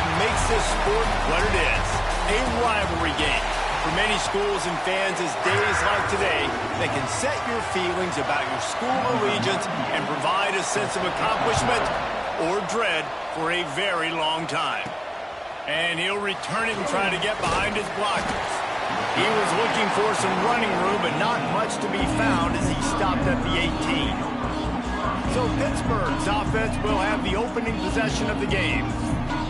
that makes this sport what it is, a rivalry game. For many schools and fans, it's days like today that can set your feelings about your school allegiance and provide a sense of accomplishment or dread for a very long time. And he'll return it and try to get behind his blockers. He was looking for some running room, but not much to be found as he stopped at the 18. So Pittsburgh's offense will have the opening possession of the game.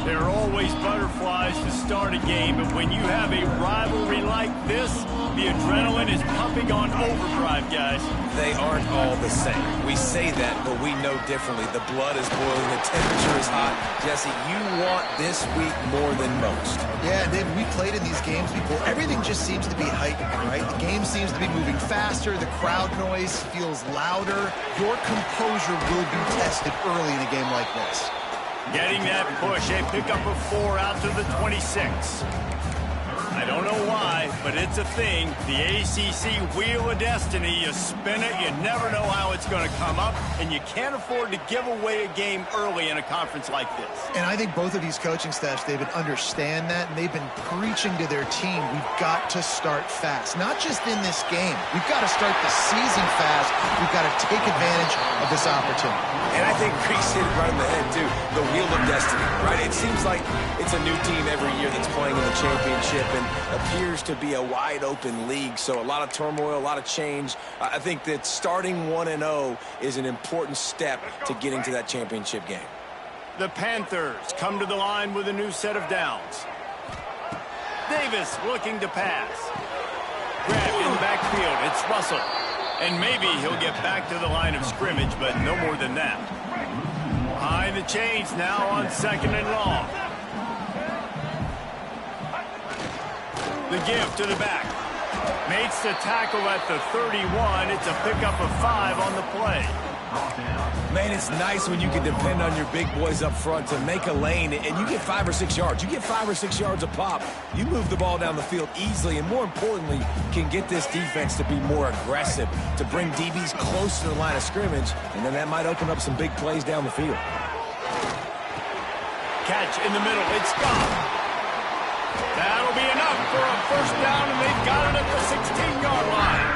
There are always butterflies to start a game, but when you have a rivalry like this, the adrenaline is pumping on overdrive, guys. They aren't all the same. We say that, but we know differently. The blood is boiling, the temperature is hot. Jesse, you want this week more than most. Yeah, David, we played in these games before. Everything just seems to be heightened, right? The game seems to be moving faster. The crowd noise feels louder. Your composure will be tested early in a game like this. Getting that push, a pickup of 4 out to the 26. I don't know why, but it's a thing. The ACC Wheel of Destiny, you spin it, you never know how it's going to come up, and you can't afford to give away a game early in a conference like this. And I think both of these coaching staffs, David, understand that, and they've been preaching to their team, we've got to start fast. Not just in this game. We've got to start the season fast. We've got to take advantage of this opportunity. And I think Chris hit it right in the head, too. The Wheel of Destiny, right? It seems like it's a new team every year that's playing in the championship and appears to be a wide-open league, so a lot of turmoil, a lot of change. I think that starting 1-0 is an important step to getting to that championship game. The Panthers come to the line with a new set of downs. Davis looking to pass. Grabbed in the backfield. It's Russell. And maybe he'll get back to the line of scrimmage, but no more than that. Behind the chains now on 2nd and long. The give to the back. Makes the tackle at the 31. It's a pickup of 5 on the play. Man, it's nice when you can depend on your big boys up front to make a lane, and you get 5 or 6 yards. You get 5 or 6 yards a pop. You move the ball down the field easily, and more importantly, can get this defense to be more aggressive, to bring DBs close to the line of scrimmage, and then that might open up some big plays down the field. Catch in the middle. It's gone. That'll be enough for a first down, and they've got it at the 16-yard line.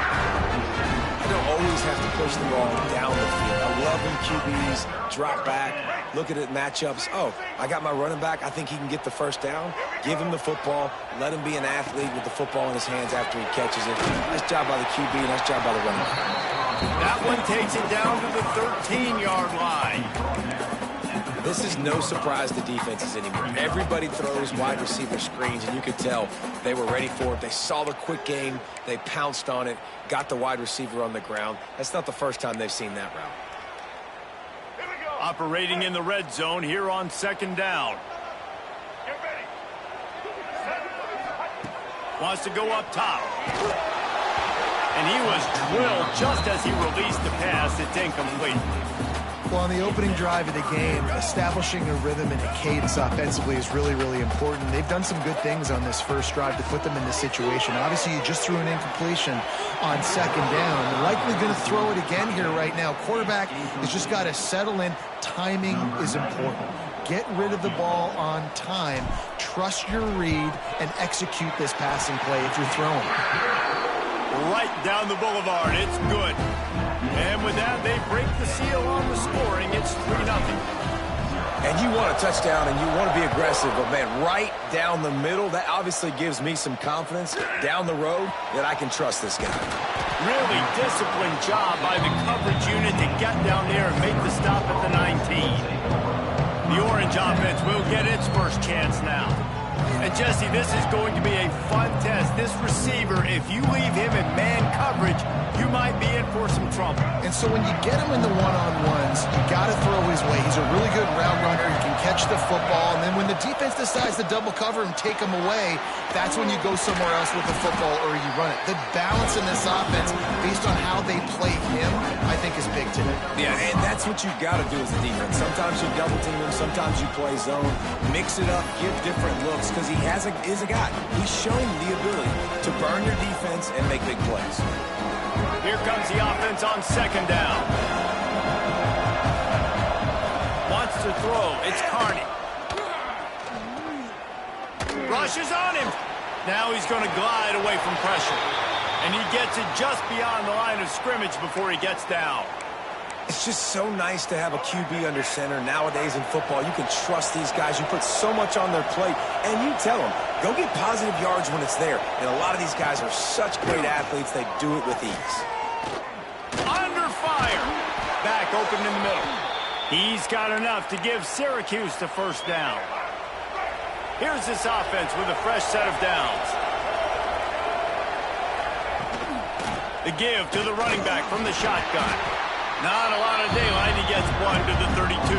You don't always have to push the ball down the field. I love when QBs drop back, look at it matchups. Oh, I got my running back. I think he can get the first down. Give him the football. Let him be an athlete with the football in his hands after he catches it. Nice job by the QB. Nice job by the running back. That one takes it down to the 13-yard line. This is no surprise to defenses anymore. Everybody throws wide receiver screens, and you could tell they were ready for it. They saw the quick game. They pounced on it, got the wide receiver on the ground. That's not the first time they've seen that route. Operating in the red zone here on 2nd down. Wants to go up top. And he was drilled just as he released the pass. It's incomplete. Well, on the opening drive of the game, establishing a rhythm and a cadence offensively is really, really important. They've done some good things on this first drive to put them in this situation. Obviously, you just threw an incompletion on 2nd down. They're likely going to throw it again here right now. Quarterback has just got to settle in. Timing is important. Get rid of the ball on time. Trust your read and execute this passing play if you're throwing. Right down the boulevard. It's good. And with that, they break the seal on the scoring. It's 3-0. And you want a touchdown, and you want to be aggressive, but, man, right down the middle, that obviously gives me some confidence down the road that I can trust this guy. Really disciplined job by the coverage unit to get down there and make the stop at the 19. The orange offense will get its first chance now. And, Jesse, this is going to be a fun test. This receiver, if you leave him in man coverage, you might be in for some trouble. And so when you get him in the one-on-ones, you got to throw his way. He's a really good route runner. He can catch the football. And then when the defense decides to double cover and take him away, that's when you go somewhere else with the football or you run it. The balance in this offense, based on how they play him, I think is big today. Yeah, and that's what you've got to do as a defense. Sometimes you double team him, sometimes you play zone. Mix it up, give different looks, because he is a guy. He's shown the ability to burn your defense and make big plays. Here comes the offense on 2nd down. Wants to throw. It's Carney. Rushes on him. Now he's going to glide away from pressure. And he gets it just beyond the line of scrimmage before he gets down. It's just so nice to have a QB under center. Nowadays in football, you can trust these guys. You put so much on their plate, and you tell them, go get positive yards when it's there. And a lot of these guys are such great athletes, they do it with ease. Under fire. Back open in the middle. He's got enough to give Syracuse the first down. Here's this offense with a fresh set of downs. The give to the running back from the shotgun. Not a lot of daylight. He gets one to the 32.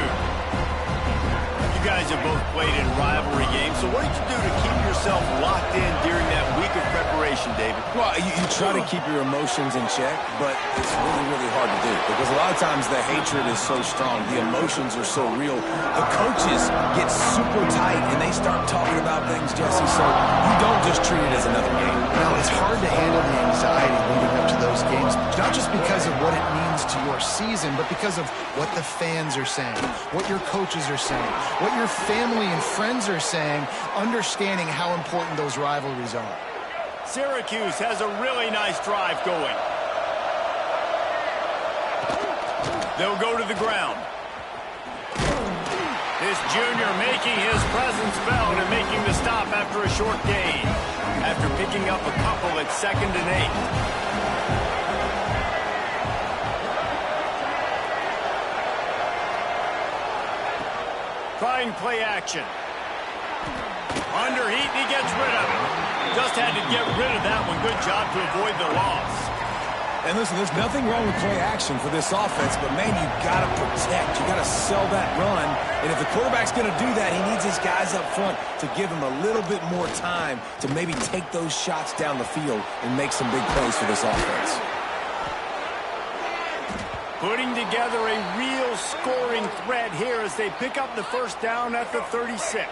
You guys have both played in rivalry games, so what did you do to keep yourself locked in during that week of preparation, David? Well, you try to keep your emotions in check, but it's really, really hard to do because a lot of times the hatred is so strong. The emotions are so real. The coaches get super tight, and they start talking about things, Jesse, so you don't just treat it as another game. Now, it's hard to handle the anxiety leading up to those games, not just because of what it means to your season, but because of what the fans are saying, what your coaches are saying, what your family and friends are saying, understanding how important those rivalries are. Syracuse has a really nice drive going. They'll go to the ground. This junior making his presence felt and making the stop after a short gain. After picking up a couple at 2nd and 8. Trying play action. Under heat, he gets rid of it. Just had to get rid of that one. Good job to avoid the loss. And listen, there's nothing wrong with play action for this offense, but, man, you got to protect. You got to sell that run. And if the quarterback's going to do that, he needs his guys up front to give him a little bit more time to maybe take those shots down the field and make some big plays for this offense. Putting together a real scoring threat here as they pick up the first down at the 36.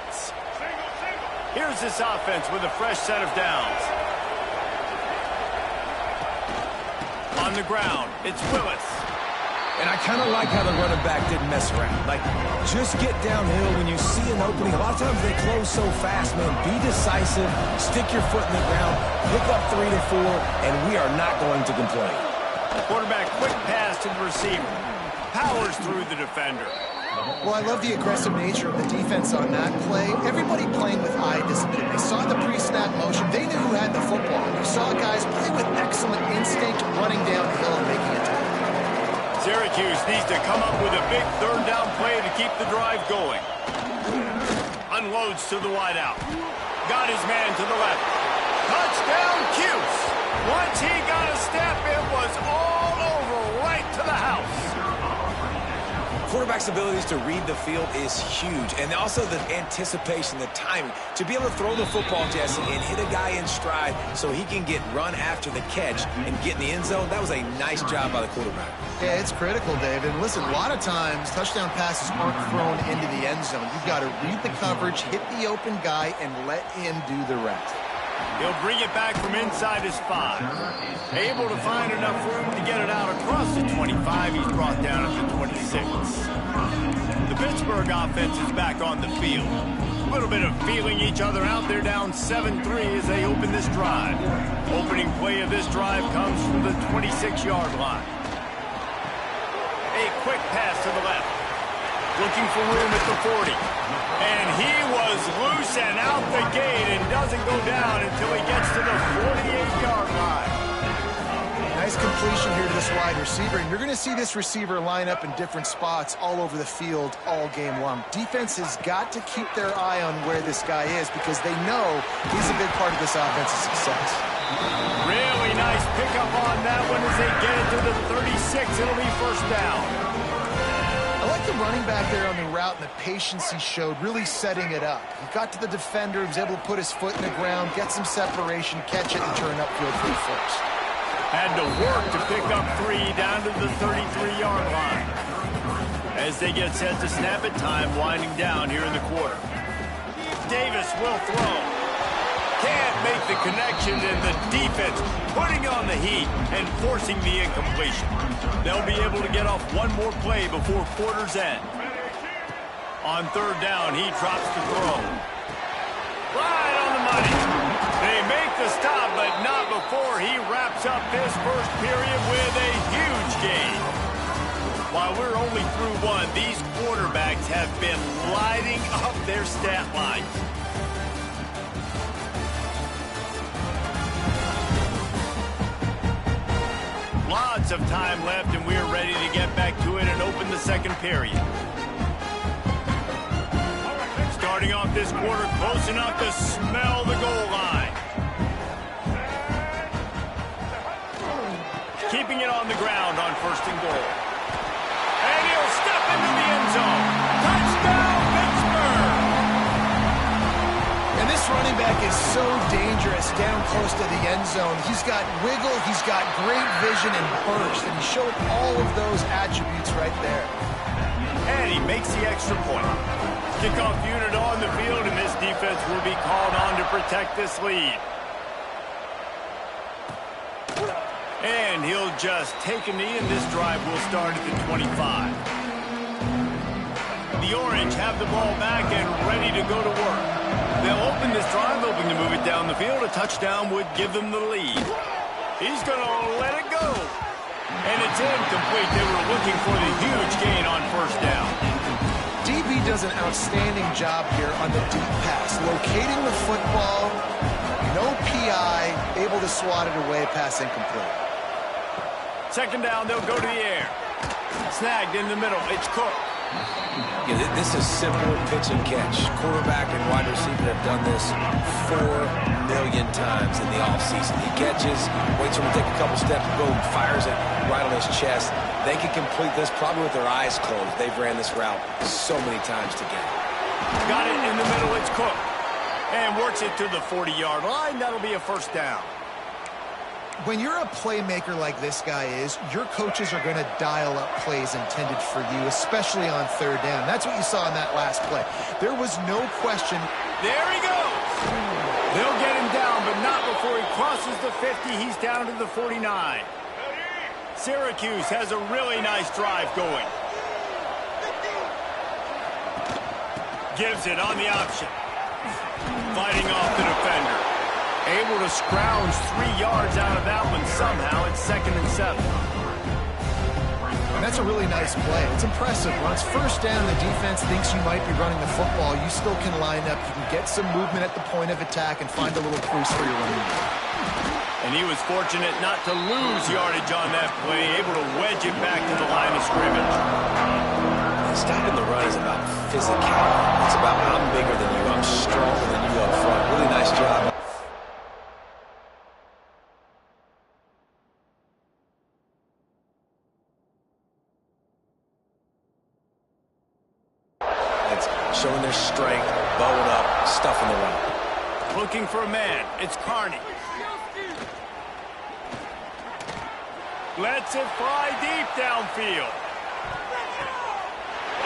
Here's this offense with a fresh set of downs. On the ground, it's Willis. And I kind of like how the running back didn't mess around. Like, just get downhill when you see an opening. A lot of times they close so fast, man. Be decisive, stick your foot in the ground, pick up 3 to 4, and we are not going to complain. Quarterback, quick pass to the receiver. Powers through the defender. Well, I love the aggressive nature of the defense on that play. Everybody playing with eye discipline. They saw the pre-snap motion. They knew who had the football. You saw guys play with excellent instinct, running downhill and making a tackle. Syracuse needs to come up with a big third down play to keep the drive going. Unloads to the wideout. Got his man to the left. Touchdown, Cuse. Once he got a step, it was all over right to the house. Quarterback's abilities to read the field is huge, and also the anticipation, the timing. To be able to throw the football, Jesse, and hit a guy in stride so he can get run after the catch and get in the end zone, that was a nice job by the quarterback. Yeah, it's critical, David. And listen, a lot of times touchdown passes aren't thrown into the end zone. You've got to read the coverage, hit the open guy, and let him do the rest. He'll bring it back from inside his 5. Able to find enough room to get it out across the 25. He's brought down at the 26. The Pittsburgh offense is back on the field. A little bit of feeling each other out. They're down 7-3 as they open this drive. Opening play of this drive comes from the 26-yard line. A quick pass to the left. Looking for room at the 40. And he was loose and out the gate and doesn't go down until he gets to the 48-yard line. Nice completion here to this wide receiver. And you're going to see this receiver line up in different spots all over the field all game long. Defense has got to keep their eye on where this guy is because they know he's a big part of this offense's success. Really nice pickup on that one as they get it to the 36. It'll be first down. I like the running back there on the route and the patience he showed, really setting it up. He got to the defender, he was able to put his foot in the ground, get some separation, catch it, and turn upfield for the first. Had to work to pick up 3 down to the 33-yard line. As they get set to snap it, time winding down here in the quarter. Davis will throw. Can't make the connection, and the defense putting on the heat and forcing the incompletion. They'll be able to get off one more play before quarter's end. On third down, he drops the throw. Right on to stop, but not before he wraps up this first period with a huge gain. While we're only through one, these quarterbacks have been lighting up their stat lines. Lots of time left, and we're ready to get back to it and open the second period. Starting off this quarter close enough to smell the goal line. Keeping it on the ground on 1st and goal. And he'll step into the end zone. Touchdown, Pittsburgh! And this running back is so dangerous down close to the end zone. He's got wiggle, he's got great vision and burst, and he showed all of those attributes right there. And he makes the extra point. Kickoff unit on the field, and this defense will be called on to protect this lead. And he'll just take a knee, and this drive will start at the 25. The Orange have the ball back and ready to go to work. They'll open this drive, hoping to move it down the field. A touchdown would give them the lead. He's going to let it go. And it's incomplete. They were looking for the huge gain on 1st down. DB does an outstanding job here on the deep pass, locating the football, no PI, able to swat it away, pass incomplete. 2nd down, they'll go to the air. Snagged in the middle, it's Cook. Yeah, this is simple pitch and catch. Quarterback and wide receiver have done this 4 million times in the offseason. He catches, waits for him to take a couple steps, boom, fires it right on his chest. They can complete this probably with their eyes closed. They've ran this route so many times together. Got it in the middle, it's Cook. And works it to the 40-yard line. That'll be a 1st down. When you're a playmaker like this guy is, your coaches are going to dial up plays intended for you, especially on 3rd down. That's what you saw in that last play. There was no question. There he goes. They'll get him down, but not before he crosses the 50. He's down to the 49. Syracuse has a really nice drive going. Gives it on the option. Fighting off the defender. Able to scrounge 3 yards out of that one somehow. It's 2nd and 7. And that's a really nice play. It's impressive. When it's 1st down, the defense thinks you might be running the football. You still can line up. You can get some movement at the point of attack and find a little crease for your running back. And he was fortunate not to lose yardage on that play, able to wedge it back to the line of scrimmage. Stopping the run is about physicality. It's about I'm bigger than you, I'm stronger than you up front. Really nice job. It's showing their strength, bowing up, stuffing the run. Looking for a man. It's Carney. Lets it fly deep downfield.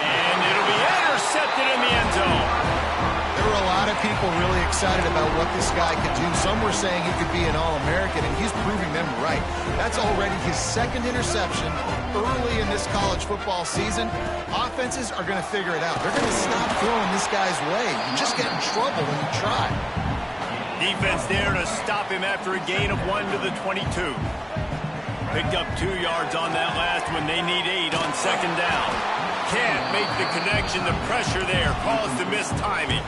And it'll be intercepted in the end zone. There were a lot of people really excited about what this guy could do. Some were saying he could be an All-American, and he's proving them right. That's already his 2nd interception early in this college football season. Offenses are going to figure it out. They're going to stop throwing this guy's way. You just get in trouble when you try. Defense there to stop him after a gain of 1 to the 22. Picked up 2 yards on that last one. They need 8 on 2nd down. Can't make the connection. The pressure there caused the missed timing.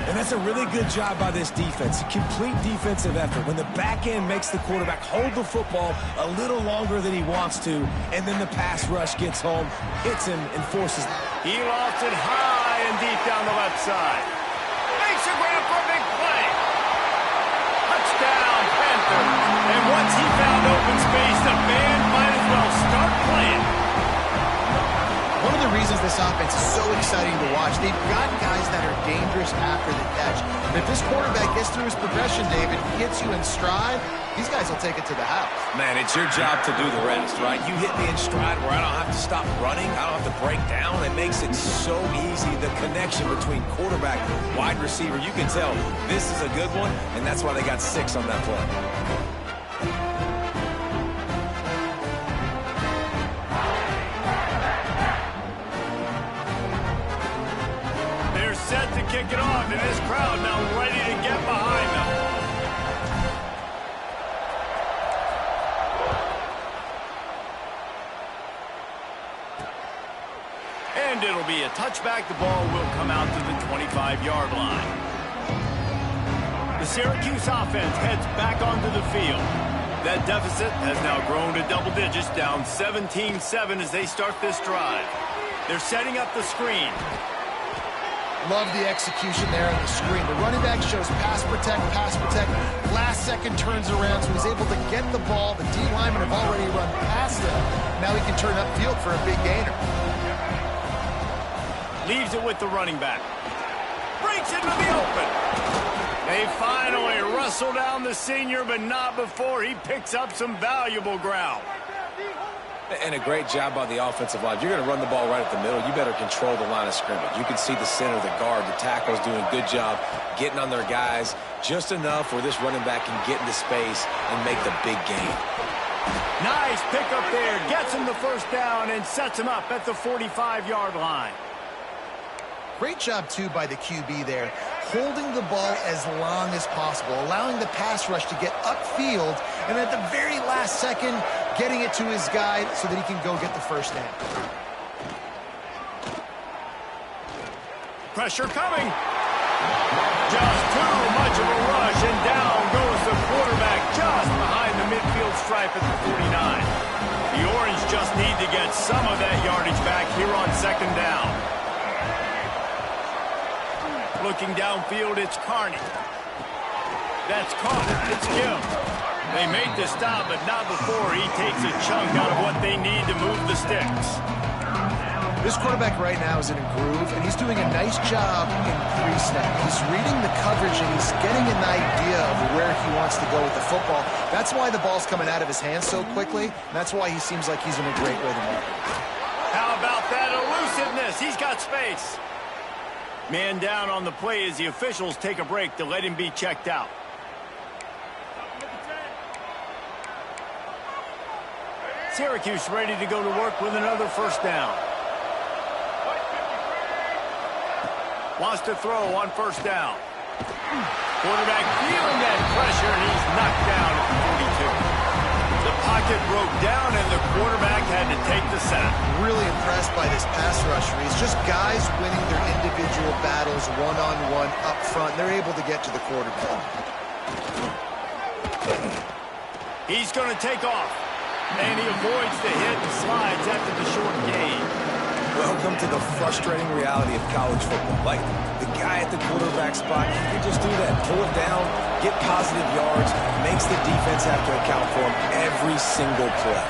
And that's a really good job by this defense. A complete defensive effort. When the back end makes the quarterback hold the football a little longer than he wants to, and then the pass rush gets home, hits him, and forces. He lost it high and deep down the left side. Makes a grab for a big play. Touchdown, Panthers. And once he found open space, the band might as well start playing. One of the reasons this offense is so exciting to watch, they've got guys that are dangerous after the catch. And if this quarterback gets through his progression, David, gets you in stride, these guys will take it to the house. Man, it's your job to do the rest, right? You hit me in stride where I don't have to stop running. I don't have to break down. It makes it so easy. The connection between quarterback and wide receiver, you can tell this is a good one, and that's why they got 6 on that play. Set to kick it off, and this crowd now ready to get behind them. And it'll be a touchback. The ball will come out to the 25-yard line. The Syracuse offense heads back onto the field. That deficit has now grown to double digits, down 17-7 as they start this drive. They're setting up the screen. Love the execution there on the screen. The running back shows pass protect, pass protect. Last second turns around, so he's able to get the ball. The D linemen have already run past him. Now he can turn upfield for a big gainer. Leaves it with the running back. Breaks into the open. They finally wrestle down the senior, but not before he picks up some valuable ground. And a great job by the offensive line. You're going to run the ball right at the middle. You better control the line of scrimmage. You can see the center, the guard, the tackle's doing a good job getting on their guys just enough where this running back can get into space and make the big gain. Nice pickup there. Gets him the first down and sets him up at the 45-yard line. Great job, too, by the QB there, holding the ball as long as possible, allowing the pass rush to get upfield, and at the very last second, getting it to his guy so that he can go get the first down. Pressure coming. Just too much of a rush, and down goes the quarterback just behind the midfield stripe at the 49. The Orange just need to get some of that yardage back here on second down. Looking downfield, it's Carney. That's caught. It's Gill. They make the stop, but not before he takes a chunk out of what they need to move the sticks. This quarterback right now is in a groove, and he's doing a nice job in pre-snap. He's reading the coverage, and he's getting an idea of where he wants to go with the football. That's why the ball's coming out of his hands so quickly, and that's why he seems like he's in a great rhythm. How about that elusiveness? He's got space. Man down on the play as the officials take a break to let him be checked out. Syracuse ready to go to work with another first down. Wants to throw on first down. Quarterback feeling that pressure, and he's knocked down at the 42. The pocket broke down, and the quarterback had to take the sack. Really impressed by this pass rush, Reese. Just guys winning their individual battles one-on-one up front. They're able to get to the quarterback. He's going to take off, and he avoids the hit and slides after the short gain. Welcome to the frustrating reality of college football. Like, the guy at the quarterback spot, he can just do that. Pull it down, get positive yards, makes the defense have to account for him every single play.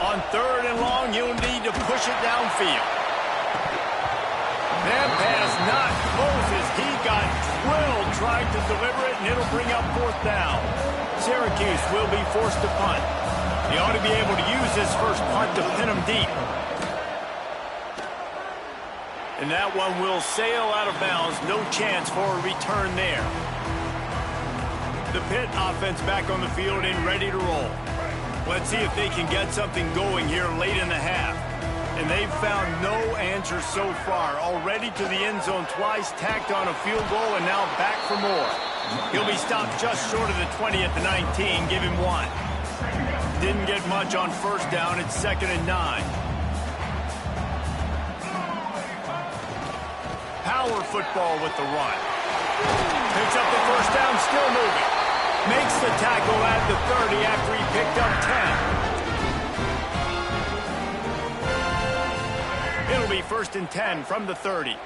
On third and long, you'll need to push it downfield. That pass not close as he got drilled trying to deliver it, and it'll bring up fourth down. Syracuse will be forced to punt. He ought to be able to use his first punt to pin him deep. And that one will sail out of bounds. No chance for a return there. The Pitt offense back on the field and ready to roll. Let's see if they can get something going here late in the half. And they've found no answer so far. Already to the end zone twice, tacked on a field goal, and now back for more. He'll be stopped just short of the 20 at the 19. Give him one. Didn't get much on first down. It's 2nd and 9. Power football with the run. Picks up the first down, still moving. Makes the tackle at the 30 after he picked up 10. It'll be 1st and 10 from the 30.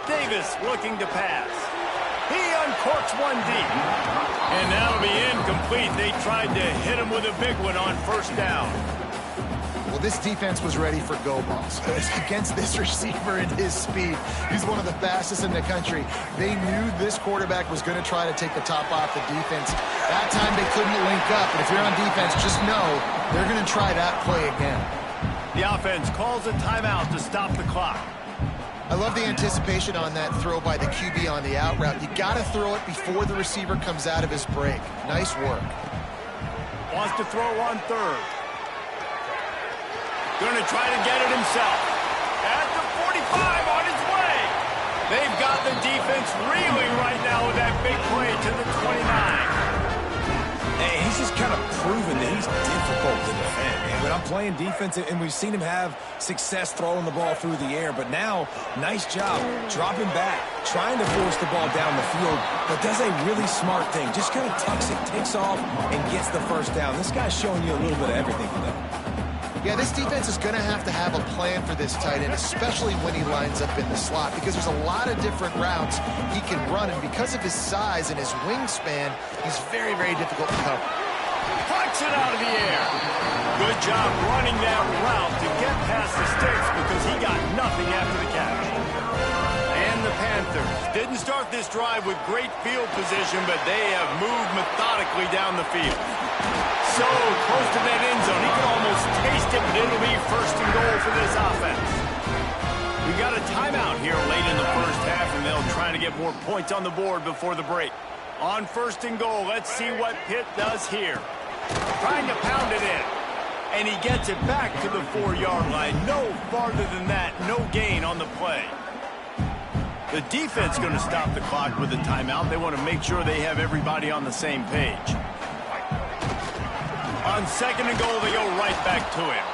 Davis looking to pass. He uncorks one deep. And that'll be incomplete. They tried to hit him with a big one on first down. Well, this defense was ready for go balls. Against this receiver and his speed, he's one of the fastest in the country. They knew this quarterback was going to try to take the top off the defense. That time they couldn't link up, and if you're on defense, just know they're going to try that play again. The offense calls a timeout to stop the clock. I love the anticipation on that throw by the QB on the out route. You got to throw it before the receiver comes out of his break. Nice work. Wants to throw on third. Going to try to get it himself. At the 45 on his way. They've got the defense reeling right now with that big play to the 29. Hey, he's just kind of proven that he's difficult to defend, man. But I'm playing defense, and we've seen him have success throwing the ball through the air. But now, nice job dropping back, trying to force the ball down the field, but does a really smart thing. Just kind of tucks it, takes off, and gets the first down. This guy's showing you a little bit of everything today. Yeah, this defense is going to have a plan for this tight end, especially when he lines up in the slot, because there's a lot of different routes he can run, and because of his size and his wingspan, he's very, very difficult to cover. Punch it out of the air. Good job running that route to get past the sticks because he got nothing after the catch. And the Panthers didn't start this drive with great field position, but they have moved methodically down the field. So close to that end zone, he can almost taste it, but it'll be first and goal for this offense. We got a timeout here late in the first half, and they'll try to get more points on the board before the break. On first and goal, let's see what Pitt does here. Trying to pound it in. And he gets it back to the 4-yard line. No farther than that, no gain on the play. The defense going to stop the clock with a timeout. They want to make sure they have everybody on the same page. On second and goal, they go right back to him.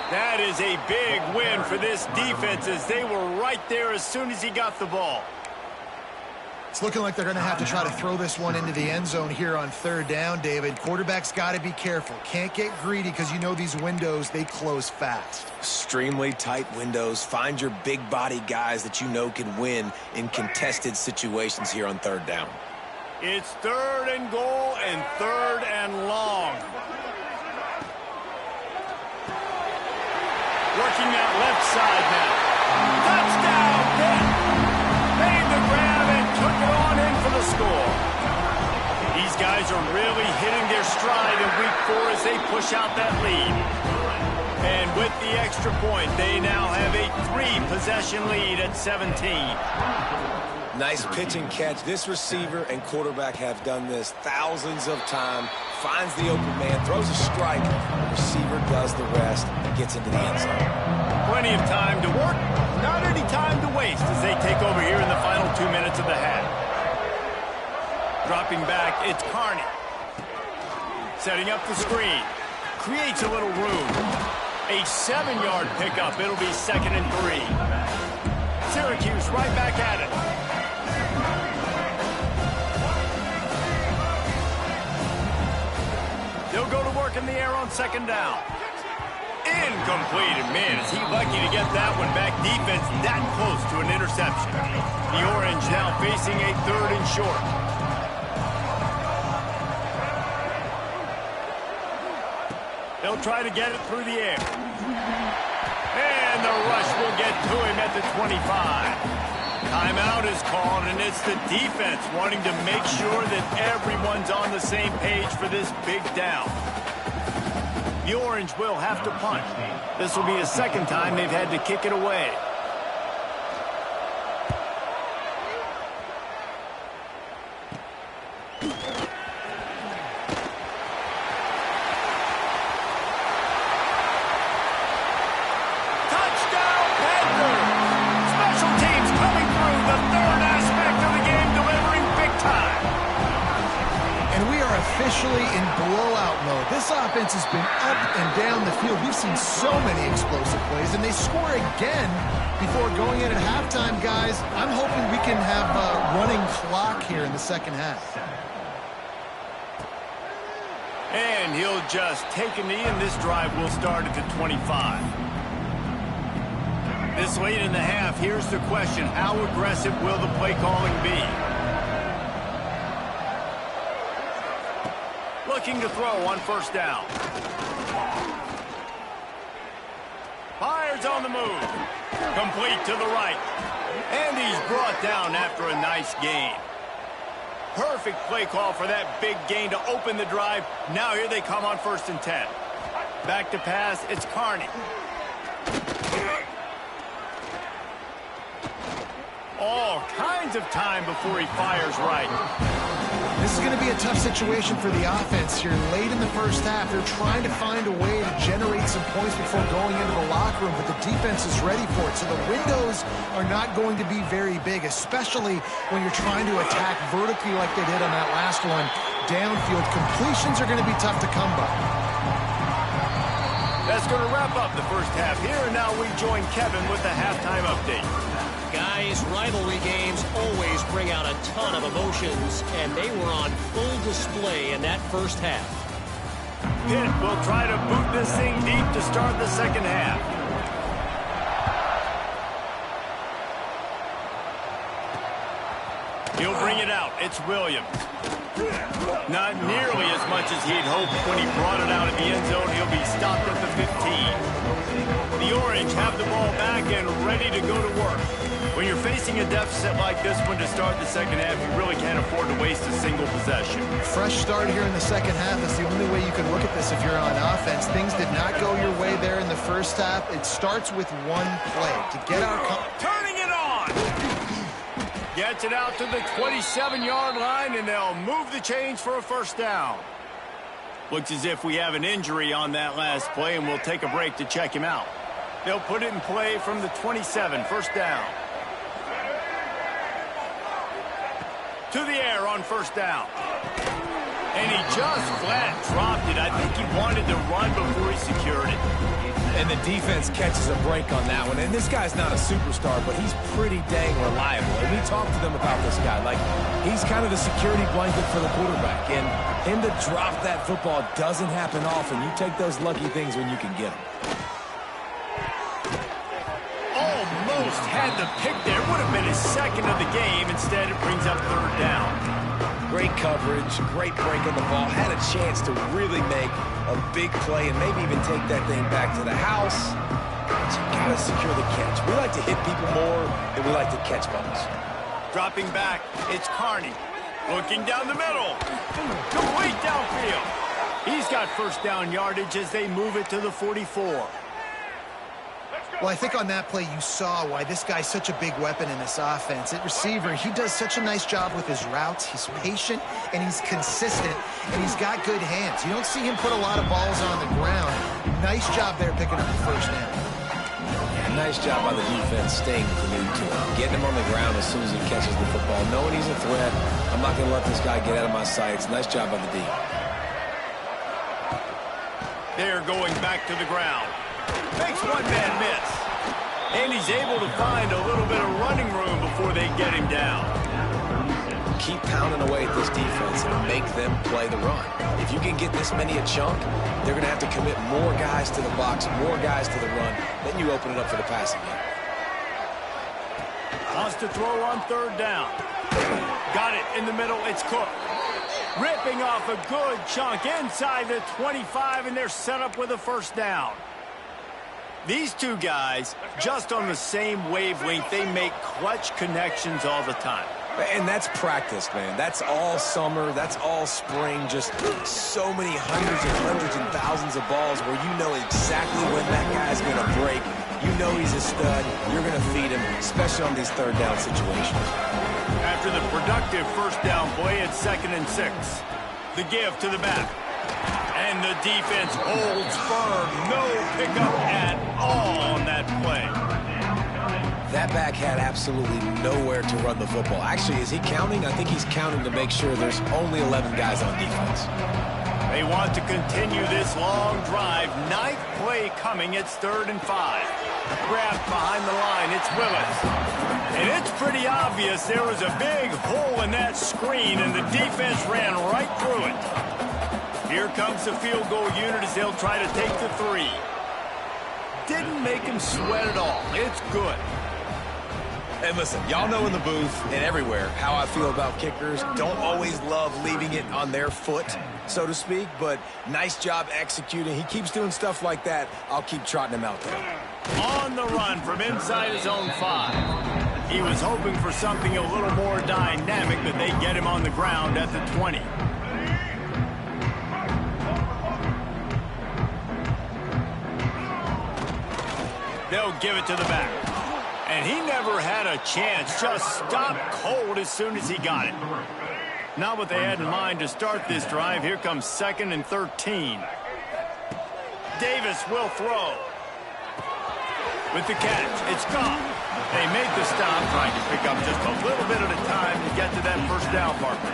That is a big win for this defense as they were right there as soon as he got the ball. It's looking like they're going to have to try to throw this one into the end zone here on third down, David. Quarterback's got to be careful. Can't get greedy because you know these windows, they close fast. Extremely tight windows. Find your big body guys that you know can win in contested situations here on third down. It's third and goal and third and long. Working that left side now. Touchdown, Pitt! Made the grab and took it on in for the score. These guys are really hitting their stride in week 4 as they push out that lead. And with the extra point, they now have a 3-possession lead at 17. Nice pitch and catch. This receiver and quarterback have done this thousands of times. Finds the open man, throws a strike. The receiver does the rest and gets into the end zone. Plenty of time to work. Not any time to waste as they take over here in the final 2 minutes of the half. Dropping back, it's Carney. Setting up the screen. Creates a little room. A 7-yard pickup. It'll be 2nd and 3. Syracuse right back at it. They'll go to work in the air on 2nd down. Incomplete. And man, is he lucky to get that one back. Defense that close to an interception. The Orange now facing a 3rd and short. They'll try to get it through the air. And the rush will get to him at the 25. Timeout is called, and it's the defense wanting to make sure that everyone's on the same page for this big down. The Orange will have to punt. This will be the 2nd time they've had to kick it away. Officially in blowout mode. This offense has been up and down the field. We've seen so many explosive plays, and they score again before going in at halftime, guys. I'm hoping we can have a running clock here in the 2nd half. And he'll just take a knee, and this drive will start at the 25. This late in the half, here's the question. How aggressive will the play calling be? Looking to throw on 1st down. Fires on the move. Complete to the right. And he's brought down after a nice gain. Perfect play call for that big gain to open the drive. Now here they come on 1st and 10. Back to pass, it's Carney. All kinds of time before he fires right. This is going to be a tough situation for the offense here. Late in the first half, they're trying to find a way to generate some points before going into the locker room, but the defense is ready for it. So the windows are not going to be very big, especially when you're trying to attack vertically like they did on that last one. Downfield completions are going to be tough to come by. That's going to wrap up the first half here, and now we join Kevin with the halftime update. Guys, rivalry games always bring out a ton of emotions, and they were on full display in that first half. Pitt will try to boot this thing deep to start the second half. He'll bring it out. It's Williams. Not nearly as much as he'd hoped when he brought it out of the end zone. He'll be stopped at the 15. The Orange have the ball back and ready to go to work. When you're facing a deficit like this one to start the second half, you really can't afford to waste a single possession. Fresh start here in the second half. That's the only way you can look at this if you're on offense. Things did not go your way there in the first half. It starts with one play to get our... Turning it on! Gets it out to the 27-yard line, and they'll move the chains for a first down. Looks as if we have an injury on that last play, and we'll take a break to check him out. They'll put it in play from the 27, first down. To the air on first down. And he just flat dropped it. I think he wanted to run before he secured it. And the defense catches a break on that one. And this guy's not a superstar, but he's pretty dang reliable. And we talked to them about this guy. Like, he's kind of the security blanket for the quarterback. And him to drop that football doesn't happen often. You take those lucky things when you can get them. Almost had the pick there. Would have been his second of the game. Instead, it brings up third down. Great coverage, great break on the ball. Had a chance to really make a big play and maybe even take that thing back to the house. But you got to secure the catch. We like to hit people more than we like to catch balls. Dropping back, it's Carney. Looking down the middle. Complete downfield. He's got first down yardage as they move it to the 44. Well, I think on that play you saw why this guy's such a big weapon in this offense. At receiver, he does such a nice job with his routes. He's patient, and he's consistent, and he's got good hands. You don't see him put a lot of balls on the ground. Nice job there picking up the first down. Yeah, nice job by the defense staying glued to him. Getting him on the ground as soon as he catches the football. Knowing he's a threat, I'm not going to let this guy get out of my sights. Nice job by the D. They're going back to the ground. Makes one man miss. And he's able to find a little bit of running room before they get him down. Keep pounding away at this defense and make them play the run. If you can get this many a chunk, they're going to have to commit more guys to the box, more guys to the run. Then you open it up for the passing game. Wants to throw on third down. Got it in the middle. It's Cook. Ripping off a good chunk inside the 25, and they're set up with a first down. These two guys, just on the same wavelength, they make clutch connections all the time. And that's practice, man. That's all summer. That's all spring. Just so many hundreds and thousands of balls where you know exactly when that guy's going to break. You know he's a stud. You're going to feed him, especially on these third down situations. After the productive first down play, it's 2nd and 6. The give to the back. And the defense holds firm. No pickup at all on that play. That back had absolutely nowhere to run the football. Actually, is he counting? I think he's counting to make sure there's only 11 guys on defense. They want to continue this long drive. 9th play coming. It's 3rd and 5. Grabbed behind the line. It's Willis. And it's pretty obvious there was a big hole in that screen, and the defense ran right through it. Here comes the field goal unit as they'll try to take the 3. Didn't make him sweat at all. It's good. And listen, y'all know in the booth and everywhere how I feel about kickers. Don't always love leaving it on their foot, so to speak, but nice job executing. He keeps doing stuff like that. I'll keep trotting him out there. On the run from inside his own 5. He was hoping for something a little more dynamic, but they get him on the ground at the 20. They'll give it to the back. And he never had a chance. Just stopped cold as soon as he got it. Not what they had in mind to start this drive. Here comes 2nd and 13. Davis will throw. With the catch, it's gone. They make the stop, trying to pick up just a little bit at a time to get to that first down partner.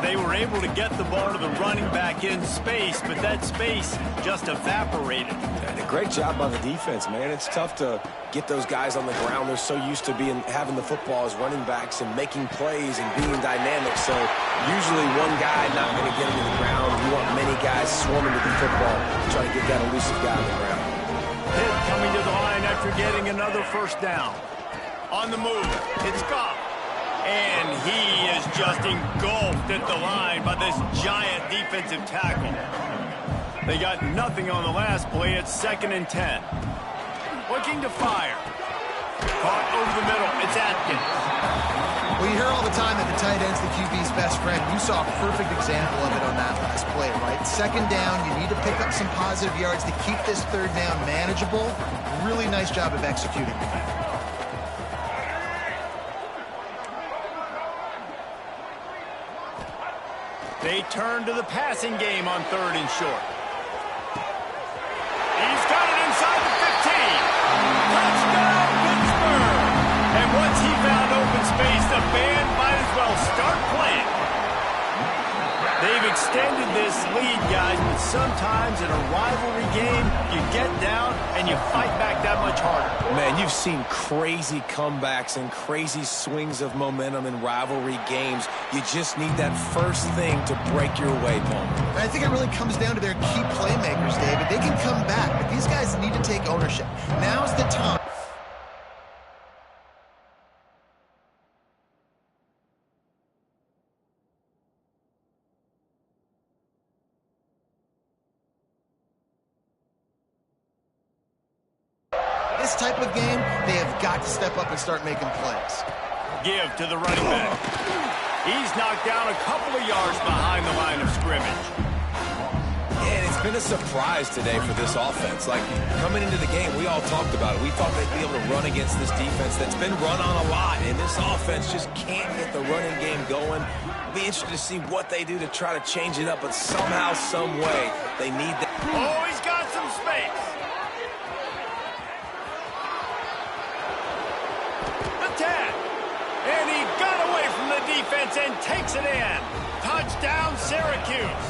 They were able to get the ball to the running back in space, but that space just evaporated. And a great job by the defense, man. It's tough to get those guys on the ground. They're so used to having the football as running backs and making plays and being dynamic. So usually one guy not going to get him to the ground. You want many guys swarming to the football, trying to get that elusive guy on the ground. Pitt coming to the line after getting another first down. On the move, it's Goff. And he is just engulfed at the line by this giant defensive tackle. They got nothing on the last play. It's 2nd and 10. Looking to fire. Caught over the middle. It's Atkins. Well, you hear all the time that the tight end's the QB's best friend. You saw a perfect example of it on that last play, right? 2nd down, you need to pick up some positive yards to keep this 3rd down manageable. Really nice job of executing that. They turn to the passing game on 3rd and short. He's got it inside the 15. Touchdown, Pittsburgh! And once he found open space, the band might as well start playing. They've extended this lead, guys, but sometimes in a rivalry game, you get down and you fight back that much harder. Man, you've seen crazy comebacks and crazy swings of momentum in rivalry games. You just need that first thing to break your way, Palmer. I think it really comes down to their key playmakers, David. They can come back, but these guys need to take ownership. Now's the time. This type of game, they have got to step up and start making plays. Give to the running back. He's knocked down a couple of yards behind the line of scrimmage. And it's been a surprise today for this offense. Like, coming into the game, we all talked about it. We thought they'd be able to run against this defense that's been run on a lot, and this offense just can't get the running game going. Be interested to see what they do to try to change it up, but somehow, some way, they need that. Oh, he's got some space. And he got away from the defense and takes it in. Touchdown, Syracuse.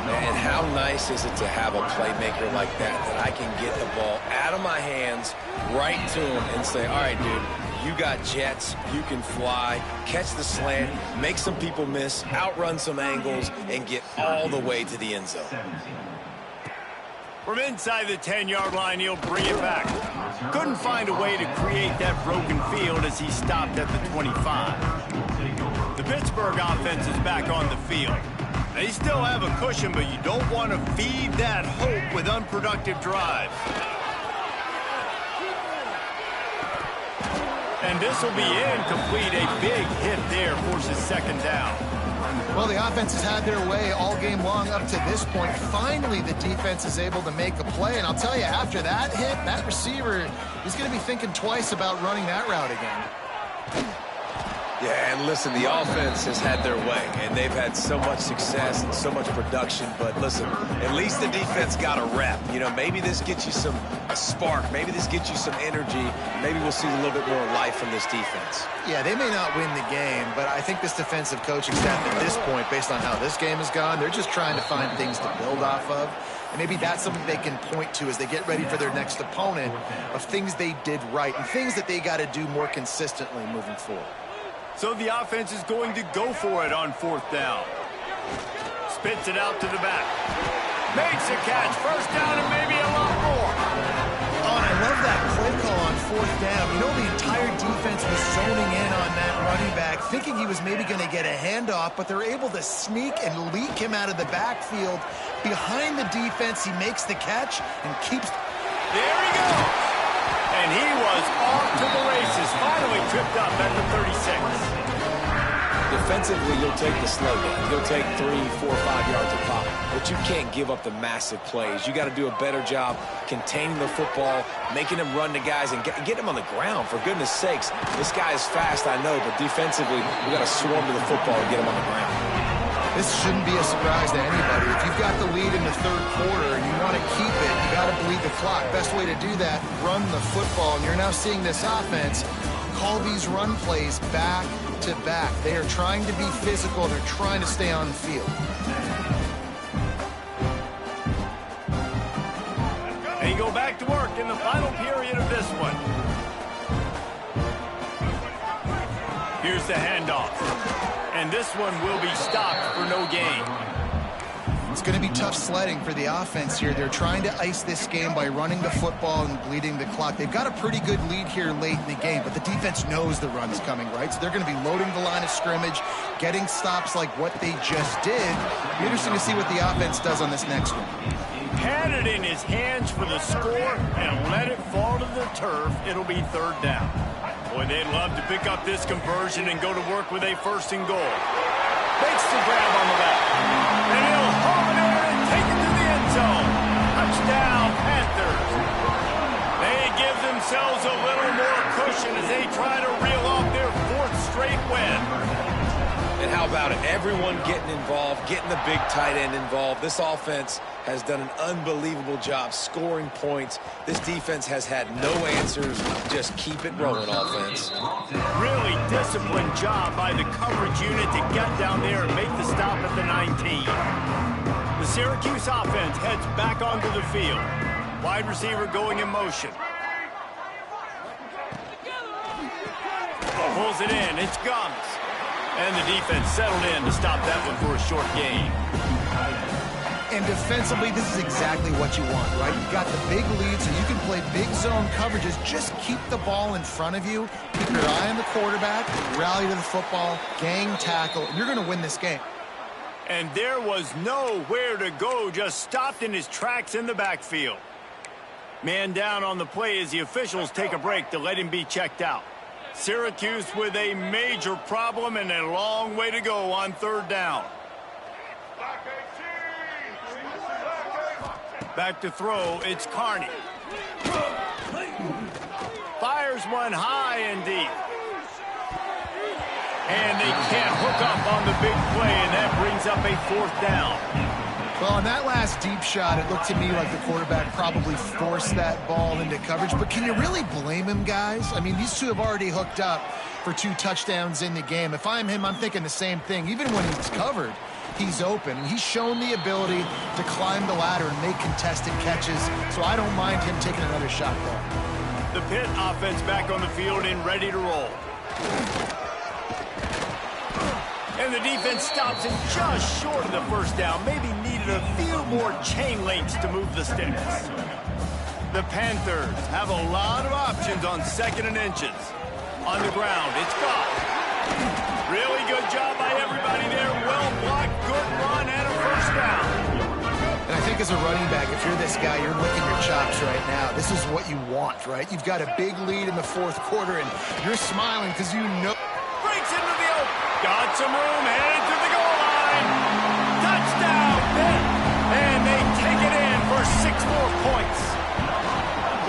Man, how nice is it to have a playmaker like that I can get the ball out of my hands, right to him, and say, all right, dude, you got jets, you can fly, catch the slant, make some people miss, outrun some angles, and get all the way to the end zone. From inside the 10-yard line, he'll bring it back. Couldn't find a way to create that broken field as he stopped at the 25. The Pittsburgh offense is back on the field. They still have a cushion, but you don't want to feed that hope with unproductive drives. And this will be incomplete. A big hit there forces 2nd down. Well, the offense has had their way all game long up to this point. Finally, the defense is able to make a play. And I'll tell you, after that hit, that receiver is going to be thinking twice about running that route again. Yeah, and listen, the offense has had their way, and they've had so much success and so much production. But listen, at least the defense got a rep. You know, maybe this gets you a spark. Maybe this gets you some energy. Maybe we'll see a little bit more life from this defense. Yeah, they may not win the game, but I think this defensive coaching staff at this point, based on how this game has gone, they're just trying to find things to build off of. And maybe that's something they can point to as they get ready for their next opponent, of things they did right and things that they got to do more consistently moving forward. So the offense is going to go for it on 4th down. Spits it out to the back. Makes a catch. First down and maybe a lot more. Oh, and I love that play call on 4th down. You know, the entire defense was zoning in on that running back, thinking he was maybe going to get a handoff, but they're able to sneak and leak him out of the backfield. Behind the defense, he makes the catch and keeps... There he goes. And he was off to the races, finally tripped up at the 36. Defensively, you'll take the slow down. You'll take 3, 4, 5 yards a pop. But you can't give up the massive plays. You got to do a better job containing the football, making them run to guys, and get them on the ground. For goodness sakes, this guy is fast, I know, but defensively, we got to swarm to the football and get him on the ground. This shouldn't be a surprise to anybody. If you've got the lead in the third quarter and you want to keep it, you got to bleed the clock. Best way to do that, run the football. And you're now seeing this offense call these run plays back to back. They are trying to be physical. They're trying to stay on the field. They go back to work in the final period of this one. Here's the handoff. And this one will be stopped for no gain. It's going to be tough sledding for the offense here. They're trying to ice this game by running the football and bleeding the clock. They've got a pretty good lead here late in the game, but the defense knows the run's coming, right? So they're going to be loading the line of scrimmage, getting stops like what they just did. It'll be interesting to see what the offense does on this next one. Had it in his hands for the score and let it fall to the turf. It'll be third down. Boy, they'd love to pick up this conversion and go to work with a first and goal. Makes the grab on the back. And he'll haul it in and take it to the end zone. Touchdown, Panthers. They give themselves a little more cushion as they try to reel off their fourth straight win. And how about it? Everyone getting involved, getting the big tight end involved. This offense has done an unbelievable job scoring points. This defense has had no answers. Just keep it rolling, offense. Really disciplined job by the coverage unit to get down there and make the stop at the 19. The Syracuse offense heads back onto the field. Wide receiver going in motion. Pulls it in. It's Gums. And the defense settled in to stop that one for a short gain. And defensively, this is exactly what you want, right? You've got the big lead, so you can play big zone coverages. Just keep the ball in front of you. Keep your eye on the quarterback. Rally to the football. Gang tackle. And you're going to win this game. And there was nowhere to go. Just stopped in his tracks in the backfield. Man down on the play as the officials take a break to let him be checked out. Syracuse with a major problem and a long way to go on third down. Back to throw, it's Carney. Fires one high and deep. And they can't hook up on the big play, and that brings up a fourth down. Well, on that last deep shot, it looked to me like the quarterback probably forced that ball into coverage. But can you really blame him, guys? I mean, these two have already hooked up for 2 touchdowns in the game. If I'm him, I'm thinking the same thing. Even when he's covered, he's open. And he's shown the ability to climb the ladder and make contested catches. So I don't mind him taking another shot there. The Pitt offense back on the field and ready to roll. And the defense stops him just short of the first down. Maybe needed a few more chain links to move the sticks. The Panthers have a lot of options on 2nd and inches. On the ground, it's gone. Really good job by everybody there. Well blocked, good run, and a first down. And I think as a running back, if you're this guy, you're licking your chops right now. This is what you want, right? You've got a big lead in the 4th quarter, and you're smiling because you know. Breaks into the open. Got some room, headed to the goal line. Touchdown, Pitt. And they take it in for 6 more points.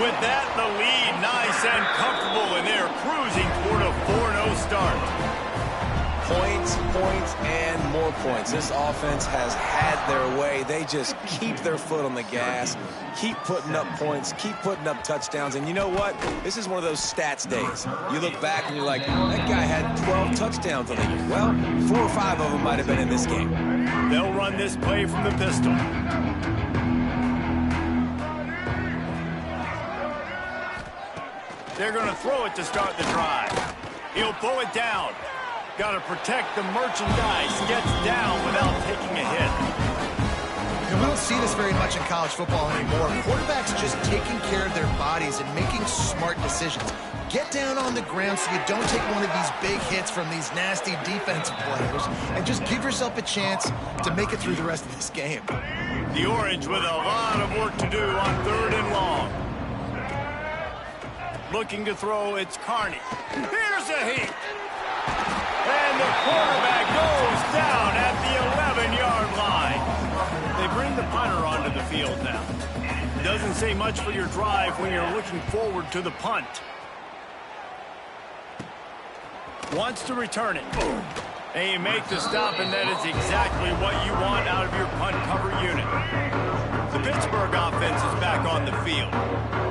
With that, the lead nice and comfortable, and they're cruising toward a 4-0 start. Points, points, and more points. This offense has had their way. They just keep their foot on the gas, keep putting up points, keep putting up touchdowns. And you know what? This is one of those stats days. You look back and you're like, that guy had 12 touchdowns on the year. Well, 4 or 5 of them might have been in this game. They'll run this play from the pistol. They're going to throw it to start the drive. He'll pull it down. Got to protect the merchandise. Gets down without taking a hit. And we don't see this very much in college football anymore. Quarterbacks just taking care of their bodies and making smart decisions. Get down on the ground so you don't take one of these big hits from these nasty defensive players and just give yourself a chance to make it through the rest of this game. The Orange with a lot of work to do on 3rd and long. Looking to throw, it's Carney. Here's a heat. And the quarterback goes down at the 11-yard line. They bring the punter onto the field now. Doesn't say much for your drive when you're looking forward to the punt. Wants to return it. And you make the stop, and that is exactly what you want out of your punt cover unit. The Pittsburgh offense is back on the field.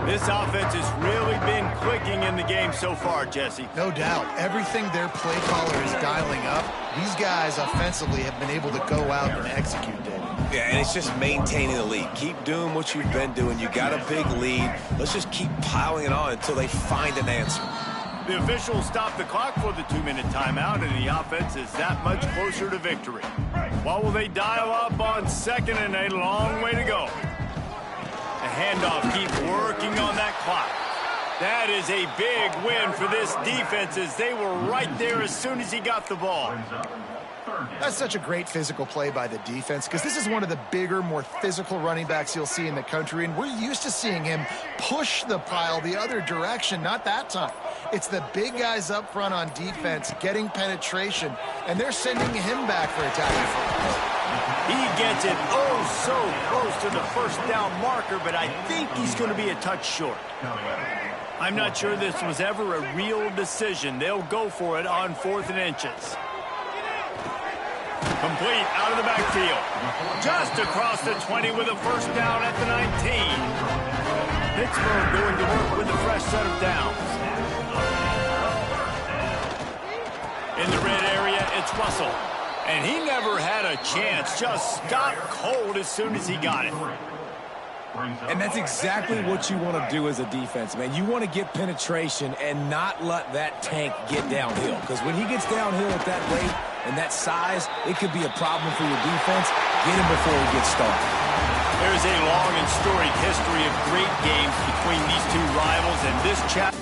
This offense has really been clicking in the game so far, Jesse. No doubt. Everything their play caller is dialing up, these guys offensively have been able to go out and execute, David. Yeah, and it's just maintaining the lead. Keep doing what you've been doing. You got a big lead. Let's just keep piling it on until they find an answer. The officials stop the clock for the 2-minute timeout, and the offense is that much closer to victory. What will they dial up on second and a long way to go? The handoff keeps working on that clock. That is a big win for this defense as they were right there as soon as he got the ball. That's such a great physical play by the defense because this is one of the bigger, more physical running backs you'll see in the country, and we're used to seeing him push the pile the other direction. Not that time. It's the big guys up front on defense getting penetration, and they're sending him back for attacking. He gets it oh so close to the first down marker, but I think he's going to be a touch short. I'm not sure this was ever a real decision. They'll go for it on 4th and inches. Complete out of the backfield. Just across the 20 with a first down at the 19. Pittsburgh going to work with a fresh set of downs. In the red area, it's Russell. And he never had a chance. Just stopped cold as soon as he got it. And that's exactly what you want to do as a defense, man. You want to get penetration and not let that tank get downhill. Because when he gets downhill at that rate and that size, it could be a problem for your defense. Get him before he gets started. There's a long and storied history of great games between these two rivals, and this chapter